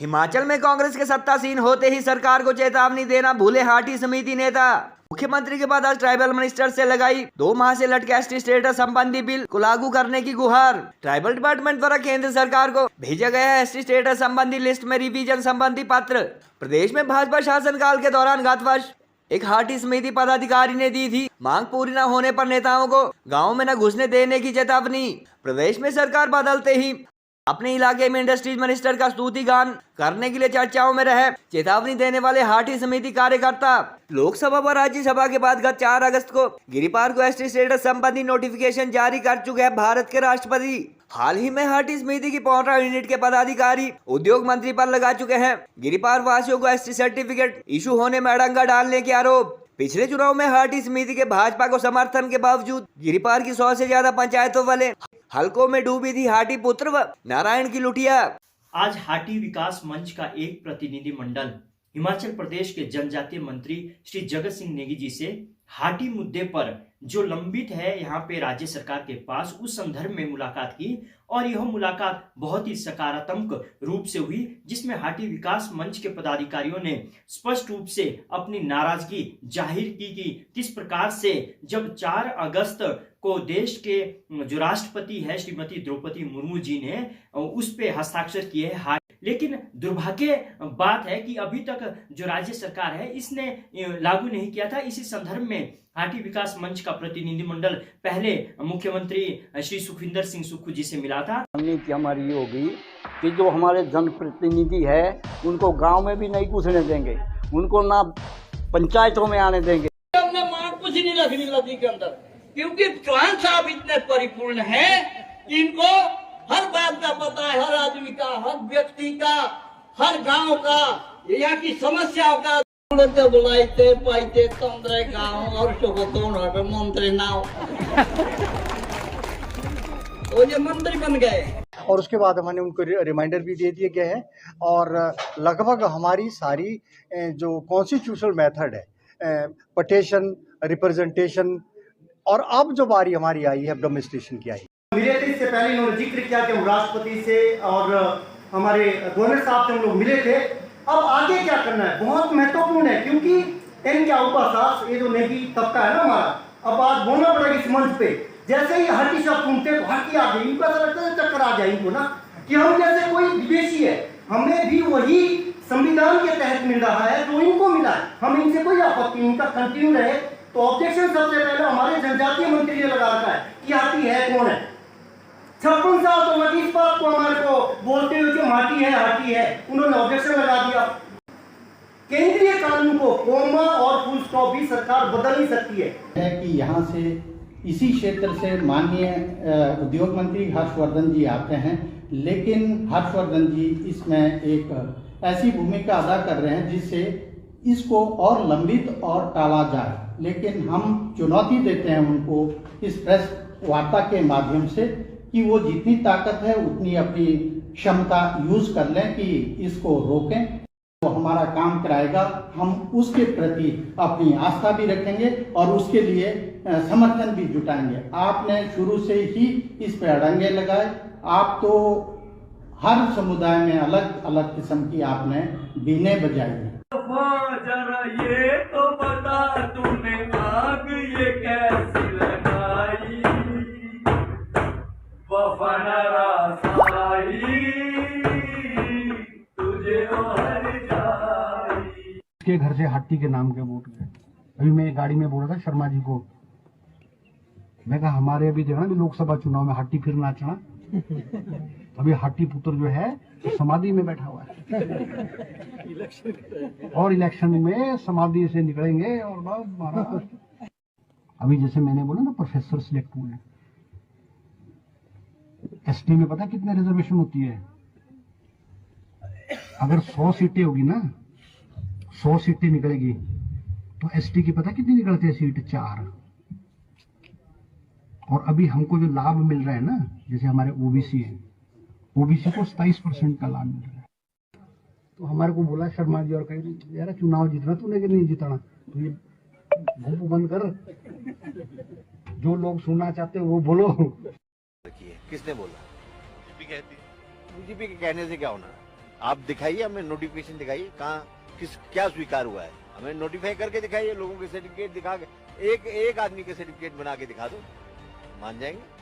हिमाचल में कांग्रेस के सत्तासीन होते ही सरकार को चेतावनी देना भूले हाटी समिति नेता। मुख्यमंत्री के बाद आज ट्राइबल मिनिस्टर से लगाई 2 माह से लटके एसटी स्टेटस संबंधी बिल को लागू करने की गुहार। ट्राइबल डिपार्टमेंट द्वारा केंद्र सरकार को भेजा गया है एसटी स्टेटस संबंधी लिस्ट में रिवीजन संबंधी पत्र। प्रदेश में भाजपा शासनकाल के दौरान गत वर्ष एक हाटी समिति पदाधिकारी ने दी थी मांग पूरी न होने पर नेताओं को गाँव में न घुसने देने की चेतावनी। प्रदेश में सरकार बदलते ही अपने इलाके में इंडस्ट्रीज मिनिस्टर का स्तुति गान करने के लिए चर्चाओं में रहे चेतावनी देने वाले हाटी समिति कार्यकर्ता लोकसभा व राज्यसभा के बाद गत 4 अगस्त को गिरिपार को एसटी स्टेटस संबंधी नोटिफिकेशन जारी कर चुके हैं भारत के राष्ट्रपति। हाल ही में हाटी समिति की 15 यूनिट के पदाधिकारी उद्योग मंत्री पर लगा चुके हैं गिरिपार वासियों को एसटी सर्टिफिकेट इशू होने में अड़ंगा डालने के आरोप। पिछले चुनाव में हाटी समिति के भाजपा को समर्थन के बावजूद गिरिपार की 100 से ज्यादा पंचायतों वाले हलकों में डूबी थी हाटी पुत्र व नारायण की लुटिया। आज हाटी विकास मंच का एक प्रतिनिधि मंडल हिमाचल प्रदेश के जनजातीय मंत्री श्री जगत सिंह नेगी जी से हाटी मुद्दे पर जो लंबित है यहाँ पे राज्य सरकार के पास, उस संदर्भ में मुलाकात की और यह मुलाकात बहुत ही सकारात्मक रूप से हुई, जिसमें हाटी विकास मंच के पदाधिकारियों ने स्पष्ट रूप से अपनी नाराजगी जाहिर की कि किस प्रकार से जब 4 अगस्त को देश के जो राष्ट्रपति है श्रीमती द्रौपदी मुर्मू जी ने उस पे हस्ताक्षर किए हैं, लेकिन दुर्भाग्य बात है कि अभी तक जो राज्य सरकार है इसने लागू नहीं किया था। इसी संदर्भ में हाटी विकास मंच का प्रतिनिधिमंडल पहले मुख्यमंत्री श्री सुखविंदर सिंह सुक्खू जी से मिला था। रणनीति हमारी ये होगी कि जो हमारे जनप्रतिनिधि है उनको गांव में भी नहीं घुसने देंगे, उनको ना पंचायतों में आने देंगे। हमने मां कुछ नहीं रखनी नदी के अंदर, क्योंकि चौहान साहब इतने परिपूर्ण हैं कि इनको हर बात का पता है, हर आदमी का, हर व्यक्ति का, हर गांव का, यहाँ की समस्याओं का। बुलाते पाइते तंद्रे गांव और मंत्री नाव तो ये मंत्री बन गए। और उसके बाद हमने उनको रिमाइंडर भी दे दिए गए हैं और लगभग हमारी सारी जो कॉन्स्टिट्यूशनल मेथड है, पटिशन, रिप्रेजेंटेशन, और अब जो बारी हमारी आई है डोमेस्टिकेशन की आई। मिले थे इससे पहले इन्होंने जिक्र किया कि हम राष्ट्रपति से और हमारे गवर्नर साहब से हम लोग मिले थे। अब आगे क्या करना है बहुत महत्वपूर्ण है, क्योंकि इनका उपसास ये जो नेगी तबका है ना हमारा, अब बात बोलना पड़ेगा इस मंच पे। जैसे ही हर किसी सुनते तो हर की आ गई, इनको ऐसा लगता है चक्कर आ जाए इनको ना कि हम जैसे कोई विदेशी है, हमें भी वही संविधान के तहत मिल रहा है जो इनको मिला है, हम इनसे कोई आपत्ति इनका कंटिन्यू रहे। तो ऑब्जेक्शन सबसे पहले हमारे जनजातीय मंत्री ने लगा रखा है कि हाटी है कौन है। 56 साल तो लगी इस बात को हमारे को बोलते हुए कि हाटी है, उन्होंने ऑब्जेक्शन लगा दिया। केंद्रीय कानून को कोमा और फुल स्टॉप भी सरकार बदल नहीं सकती है कि यहाँ से इसी क्षेत्र से माननीय उद्योग मंत्री हर्षवर्धन जी आते हैं, लेकिन हर्षवर्धन जी इसमें एक ऐसी भूमिका अदा कर रहे हैं जिससे इसको और लंबित और टाला जाए। लेकिन हम चुनौती देते हैं उनको इस प्रेस वार्ता के माध्यम से कि वो जितनी ताकत है उतनी अपनी क्षमता यूज कर लें कि इसको रोकें। तो हमारा काम कराएगा, हम उसके प्रति अपनी आस्था भी रखेंगे और उसके लिए समर्थन भी जुटाएंगे। आपने शुरू से ही इस पे अड़ंगे लगाए, आप तो हर समुदाय में अलग अलग किस्म की आपने बीने बजाई हैं। जरा ये तो बता तूने आग ये कैसी लगाई, तुझे हर जाई। के घर से हाटी के नाम के वोट गए। अभी मैं गाड़ी में बोल रहा था शर्मा जी को, मैं कहा हमारे अभी देखना भी लोकसभा चुनाव में हाटी फिर नाचना। अभी हाटी पुत्र जो है तो समाधि में बैठा हुआ है और इलेक्शन में समाधि से निकलेंगे और महाराज। अभी जैसे मैंने बोला ना प्रोफेसर सिलेक्ट हुए, एसटी में पता कितने रिजर्वेशन होती है? अगर 100 सीटें होगी ना, 100 सीटें निकलेगी तो एसटी की पता कितनी निकलती है सीट? 4। और अभी हमको जो लाभ मिल रहा है ना, जैसे हमारे ओबीसी है, ओबीसी को 27% का लाभ मिल रहा है। तो हमारे को बोला शर्मा जी और कहीं यार चुनाव जीतना तूने कि नहीं जीतना, तो ये भूप बंद कर, जो लोग सुनना चाहते हैं वो बोलो। किसने बोला? बीजेपी कहती है। बीजेपी के कहने से क्या होना? आप दिखाइए, हमें नोटिफिकेशन दिखाइए, कहाँ किस क्या स्वीकार हुआ है, हमें नोटिफाई करके दिखाइए, लोगों के सर्टिफिकेट दिखा के एक आदमी के सर्टिफिकेट बना के दिखा दो, मान जाएंगे।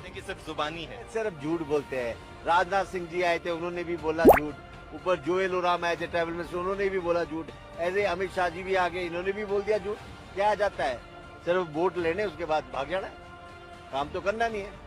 कि सिर्फ जुबानी है, सिर्फ झूठ बोलते हैं। राजनाथ सिंह जी आए थे, उन्होंने भी बोला झूठ, ऊपर जोएल ओराम आए थे ट्रैवल मिनिस्टर, उन्होंने भी बोला झूठ, ऐसे अमित शाह जी भी आ गए, इन्होंने भी बोल दिया झूठ। क्या आ जाता है, सिर्फ वोट लेने उसके बाद भाग जाना, काम तो करना नहीं है।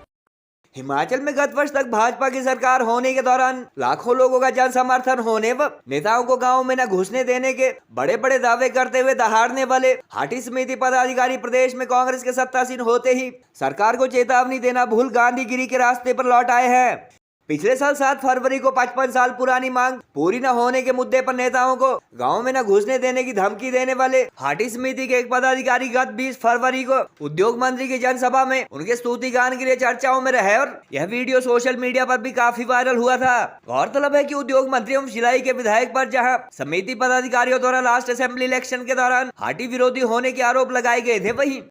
हिमाचल में गत वर्ष तक भाजपा की सरकार होने के दौरान लाखों लोगों का जन समर्थन होने व नेताओं को गांव में न घुसने देने के बड़े बड़े दावे करते हुए दहाड़ने वाले हाटी समिति पदाधिकारी प्रदेश में कांग्रेस के सत्तासीन होते ही सरकार को चेतावनी देना भूल गांधीगिरी के रास्ते पर लौट आए हैं। पिछले साल 7 फरवरी को 55 साल पुरानी मांग पूरी न होने के मुद्दे पर नेताओं को गांव में न घुसने देने की धमकी देने वाले हाटी समिति के एक पदाधिकारी गत 20 फरवरी को उद्योग मंत्री की जनसभा में उनके स्तुति गान के लिए चर्चाओं में रहे और यह वीडियो सोशल मीडिया पर भी काफी वायरल हुआ था। गौरतलब है कि उद्योग मंत्री एवं शिलाई के विधायक पर जहाँ समिति पदाधिकारियों द्वारा लास्ट असेंबली इलेक्शन के दौरान हाटी विरोधी होने के आरोप लगाए गए थे, वहीं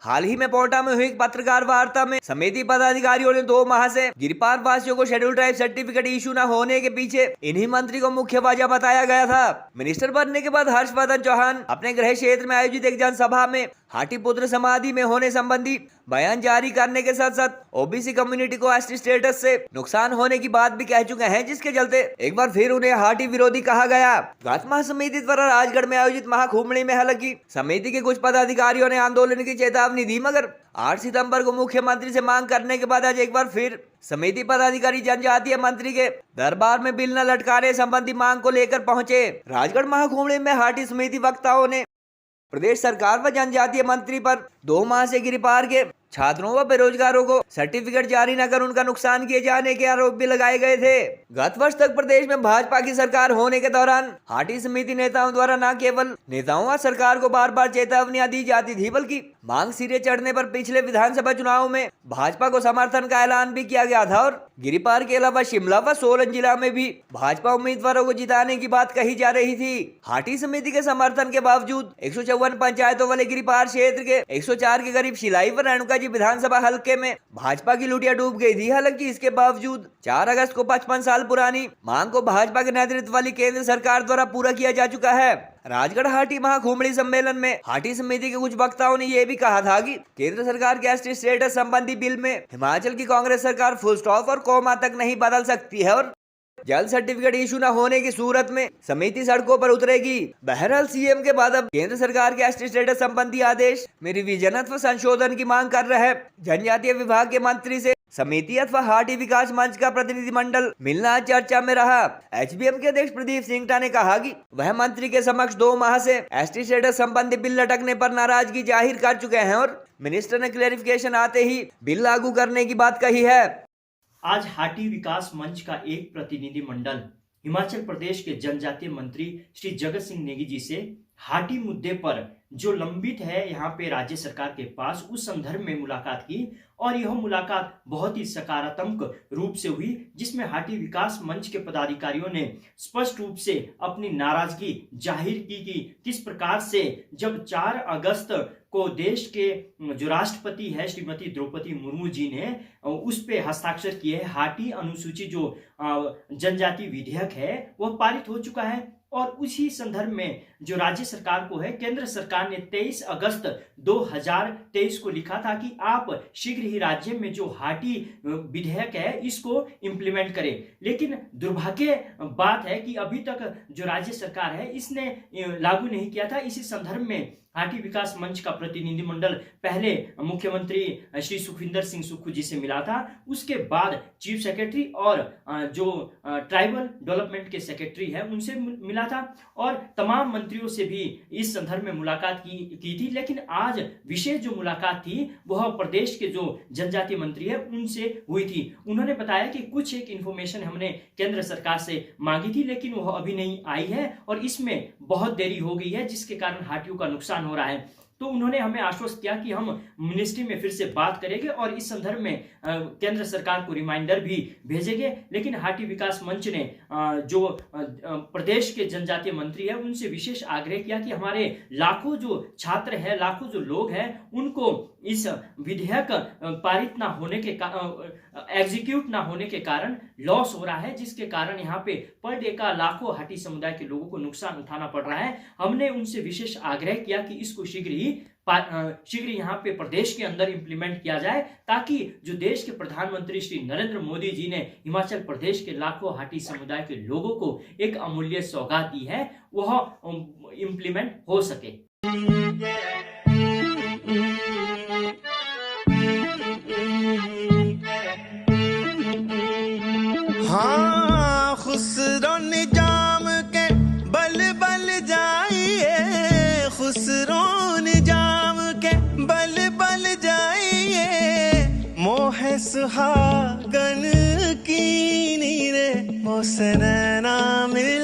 हाल ही में पोटा में हुई एक पत्रकार वार्ता में समिति पदाधिकारियों ने 2 माह से गिरिपार वासियों को शेड्यूल ट्राइब सर्टिफिकेट इशू न होने के पीछे इन्हीं मंत्री को मुख्य वजह बताया गया था। मिनिस्टर बनने के बाद हर्षवर्धन चौहान अपने गृह क्षेत्र में आयोजित एक जनसभा में हाटी पुत्र समाधि में होने संबंधी बयान जारी करने के साथ साथ ओबीसी कम्युनिटी को एसटी स्टेटस से नुकसान होने की बात भी कह चुके हैं, जिसके चलते एक बार फिर उन्हें हाटी विरोधी कहा गया। गत माह समिति द्वारा राजगढ़ में आयोजित महाकुंभनी में हालांकि समिति के कुछ पदाधिकारियों ने आंदोलन की चेतावनी दी, मगर 8 सितंबर को मुख्यमंत्री से मांग करने के बाद आज एक बार फिर समिति पदाधिकारी जनजातीय मंत्री के दरबार में बिल न लटकाने संबंधी मांग को लेकर पहुंचे। राजगढ़ महाकुंभनी में हाटी समिति वक्ताओं ने प्रदेश सरकार व जनजातीय मंत्री पर 2 माह से गिरिपार के छात्रों व बेरोजगारों को सर्टिफिकेट जारी न कर उनका नुकसान किए जाने के आरोप भी लगाए गए थे। गत वर्ष तक प्रदेश में भाजपा की सरकार होने के दौरान हाटी समिति नेताओं द्वारा न केवल नेताओं व सरकार को बार बार चेतावनियां दी जाती थी, बल्कि मांग सिरे चढ़ने पर पिछले विधानसभा चुनाव में भाजपा को समर्थन का ऐलान भी किया गया था और गिरिपार के अलावा शिमला व सोलन जिला में भी भाजपा उम्मीदवारों को जिताने की बात कही जा रही थी। हाटी समिति के समर्थन के बावजूद 154 पंचायतों वाले गिरिपार क्षेत्र के 104 के करीब शिलाई व रेणुका जी विधानसभा हलके में भाजपा की लुटिया डूब गई थी। हालांकि इसके बावजूद 4 अगस्त को 55 साल पुरानी मांग को भाजपा के नेतृत्व वाली केंद्र सरकार द्वारा पूरा किया जा चुका है। राजगढ़ हाटी महाकुंभनी सम्मेलन में हाटी समिति के कुछ वक्ताओं ने यह भी कहा था कि केंद्र सरकार के एसटी स्टेटस संबंधी बिल में हिमाचल की कांग्रेस सरकार फुल स्टॉप और कोमा तक नहीं बदल सकती है और जल्द सर्टिफिकेट इशू न होने की सूरत में समिति सड़कों पर उतरेगी। बहरहाल सीएम के बाद अब केंद्र सरकार के एसटी स्टेटस संबंधी आदेश में रिवीजन अथवा संशोधन की मांग कर रहे जनजातीय विभाग के मंत्री से समिति अथवा हाटी विकास मंच का प्रतिनिधिमंडल मिलना चर्चा में रहा। एचबीएम के अध्यक्ष प्रदीप सिंगटा ने कहा कि वह मंत्री के समक्ष 2 माह से एसटी स्टेटस संबंधी बिल लटकने पर नाराजगी जाहिर कर चुके हैं और मिनिस्टर ने क्लेरिफिकेशन आते ही बिल लागू करने की बात कही है। आज हाटी विकास मंच का एक प्रतिनिधि मंडल हिमाचल प्रदेश के जनजातीय मंत्री श्री जगत सिंह नेगी जी से हाटी मुद्दे पर जो लंबित है यहाँ पे राज्य सरकार के पास, उस संदर्भ में मुलाकात की और यह मुलाकात बहुत ही सकारात्मक रूप से हुई, जिसमें हाटी विकास मंच के पदाधिकारियों ने स्पष्ट रूप से अपनी नाराजगी जाहिर की कि किस प्रकार से जब 4 अगस्त को देश के जो राष्ट्रपति है श्रीमती द्रौपदी मुर्मू जी ने उस पे हस्ताक्षर किए हैं, हाटी अनुसूची जो जनजाति विधेयक है वह पारित हो चुका है और उसी संदर्भ में जो राज्य सरकार को है, केंद्र सरकार ने 23 अगस्त 2023 को लिखा था कि आप शीघ्र ही राज्य में जो हाटी विधेयक है इसको इम्प्लीमेंट करें। लेकिन दुर्भाग्य बात है कि अभी तक जो राज्य सरकार है इसने लागू नहीं किया था। इसी संदर्भ में हाटी विकास मंच का प्रतिनिधिमंडल पहले मुख्यमंत्री श्री सुखविंदर सिंह सुक्खू जी से मिला था, उसके बाद चीफ सेक्रेटरी और जो ट्राइबल डेवलपमेंट के सेक्रेटरी है उनसे मिला था और तमाम मंत्रियों से भी इस संदर्भ में मुलाकात की थी। लेकिन आज विशेष जो मुलाकात थी वह प्रदेश के जो जनजातीय मंत्री है उनसे हुई थी। उन्होंने बताया कि कुछ एक इन्फॉर्मेशन हमने केंद्र सरकार से मांगी थी लेकिन वह अभी नहीं आई है और इसमें बहुत देरी हो गई है, जिसके कारण हाटियों का नुकसान हो रहा है। तो उन्होंने हमें आश्वस्त किया कि हम मिनिस्ट्री में फिर से बात करेंगे और इस संदर्भ में केंद्र सरकार को रिमाइंडर भी भेजेंगे। लेकिन हाटी विकास मंच ने जो प्रदेश के जनजातीय मंत्री है उनसे विशेष आग्रह किया कि हमारे लाखों जो छात्र हैं, लाखों जो लोग हैं, उनको इस विधेयक पारित ना होने के एग्जीक्यूट ना होने के कारण लॉस हो रहा है, जिसके कारण यहाँ पे पर डे का लाखों हाटी समुदाय के लोगों को नुकसान उठाना पड़ रहा है। हमने उनसे विशेष आग्रह किया कि इसको शीघ्र यहाँ पे प्रदेश के अंदर इंप्लीमेंट किया जाए, ताकि जो देश के प्रधानमंत्री श्री नरेंद्र मोदी जी ने हिमाचल प्रदेश के लाखों हाटी समुदाय के लोगों को एक अमूल्य सौगात दी है, वह इंप्लीमेंट हो सके। हाँ, खुसरो निजाम के बल बल जाइए, खुसरो निजाम के बल बल जाइए, मोह सुहागन की नीरे मोसनैना में